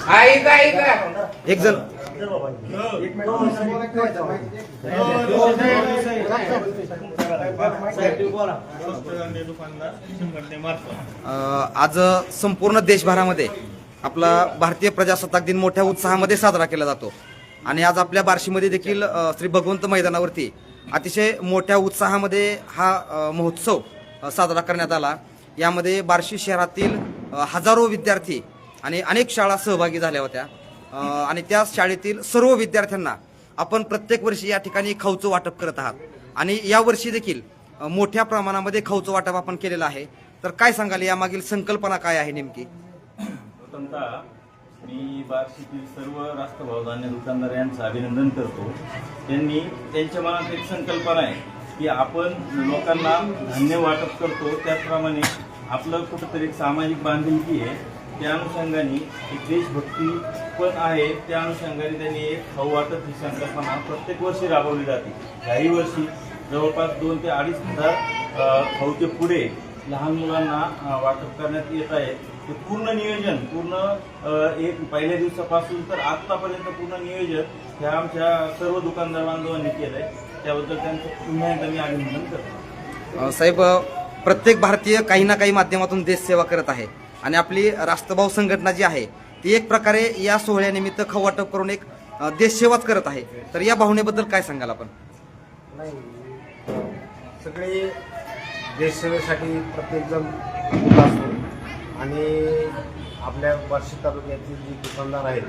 एक जण आज संपूर्ण देशभरामध्ये आपला भारतीय प्रजासत्ताक दिन मोठ्या उत्साहामध्ये साजरा केला जातो आणि आज आपल्या बार्शीमध्ये देखील श्री भगवंत मैदानावरती अतिशय मोठ्या उत्साहामध्ये हा महोत्सव साजरा करण्यात आला। यामध्ये बार्शी शहरातील हजारो विद्यार्थी आणि अनेक शाळा सहभागी झाल्या होत्या आणि त्या शाळेतील सर्व विद्यार्थ्यांना आपण प्रत्येक वर्षी या ठिकाणी खाऊचं वाटप करत आहात आणि या वर्षी देखील मोठ्या प्रमाणामध्ये खाऊचं वाटप आपण केलेलं आहे। तर काय सांगाल, यामागील संकल्पना काय आहे नेमकी? प्रथमतः मी बार्शीतील सर्व राष्ट्रभाव धान्य दुकानदार यांचं अभिनंदन करतो। त्यांनी त्यांच्या मनात एक संकल्पना आहे की आपण लोकांना धान्य वाटप करतो, त्याचप्रमाणे आपलं कुठंतरी सामाजिक बांधिलकी आहे, त्या अनुषंगाने एक देशभक्ती पण आहे, त्या अनुषंगाने त्यांनी एक खाऊ वाटप ही संकल्पना प्रत्येक वर्षी राबवली जाते। याही वर्षी जवळपास 2 ते 2.5 हजार खाऊचे पुढे लहान मुलांना वाटप करण्यात येत आहे। ते पूर्ण नियोजन एक पहिल्या दिवसापासून तर आतापर्यंत पूर्ण नियोजन हे आमच्या सर्व दुकानदार बांधवांनी केलंय, त्याबद्दल त्यांचं पुन्हा एकदा मी अभिनंदन करतो। साहेब, प्रत्येक भारतीय काही ना काही माध्यमातून देशसेवा करत आहे आणि आपली राष्ट्रभाव संघटना जी आहे ती एक प्रकारे या सोहळ्यानिमित्त खाऊ वाटप करून एक देशसेवाच करत आहे। तर या भावनेबद्दल काय सांगाल आपण? नाही, सगळे देशसेवेसाठी प्रत्येकजण उभा असतो आणि आपल्या बार्शी तालुक्यातील जी दुकानदार आहेत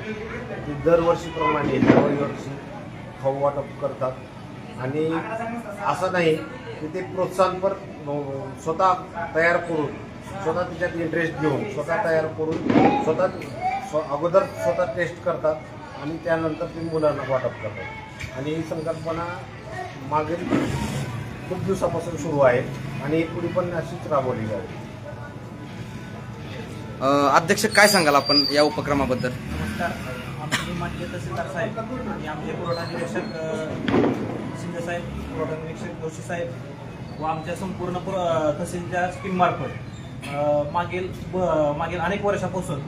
ती दरवर्षीप्रमाणे दरवर्षी खाऊ वाटप करतात आणि असं नाही की ते प्रोत्साहनपर स्वतः तयार करून स्वतः त्याच्यात इंटरेस्ट घेऊन स्वतः तयार करून अगोदर स्वतः टेस्ट करतात आणि त्यानंतर ते मुलांना वाटप करतात आणि ही संकल्पना मागील खूप दिवसापासून सुरू आहे आणि पुढे पण अशीच राबवली जाईल। अध्यक्ष, काय सांगाल आपण या उपक्रमाबद्दल? नमस्कार, आमचे माननीय तहसीलदार साहेब आणि आमचे पुरवठा निरीक्षक शिंदे साहेब, पुरवठा निरीक्षक जोशी साहेब व आमच्या संपूर्ण तहसीलच्या स्कीममार्फत मागील अनेक वर्षापासून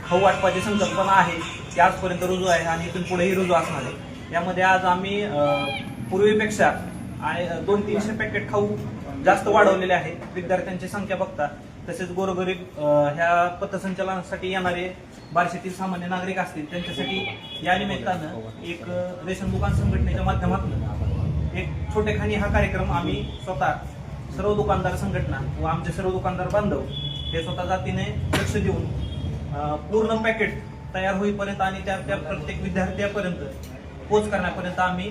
खाऊ वाटपाची संकल्पना आहे ती आजपर्यंत रुजू आहे आणि इथून पुढेही रुजू असणार आहे। यामध्ये आज आम्ही पूर्वीपेक्षा 200-300 पॅकेट खाऊ जास्त वाढवलेले आहेत। विद्यार्थ्यांची संख्या बघता तसेच गोरगरीब ह्या पथसंचलनासाठी येणारे बार्शीतील सामान्य नागरिक असतील त्यांच्यासाठी या निमित्तानं एक रेशन दुकान संघटनेच्या माध्यमातून एक छोटेखानी हा कार्यक्रम आम्ही स्वतः सर्व दुकानदार संघटना व आमचे सर्व दुकानदार बांधव हे स्वतः जातीने लक्ष देऊन पूर्ण पॅकेट तयार होईपर्यंत आणि त्या प्रत्येक विद्यार्थ्यापर्यंत पोच करण्यापर्यंत आम्ही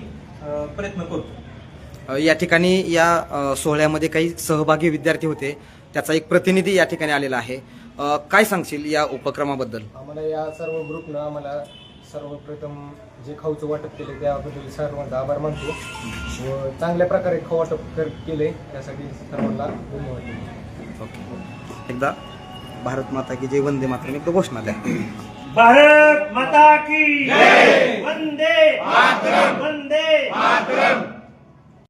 प्रयत्न करतो। या ठिकाणी या सोहळ्यामध्ये काही सहभागी विद्यार्थी होते, त्याचा एक प्रतिनिधी या ठिकाणी आलेला आहे। काय सांगशील या उपक्रमाबद्दल? आम्हाला या सर्व ग्रुपनं आम्हाला सर्वप्रथम जे खाऊचं वाटप केले त्याबद्दल सर्वांचा आभार मानतो व चांगल्या प्रकारे खाऊ वाटप केले त्यासाठी सर्वांना धन्यवाद। ओके, एकदा भारत माता की जय, वंदे मातरम एकदा घोषणा द्या। भारत माता की जय, वंदे मातरम, वंदे मातरम।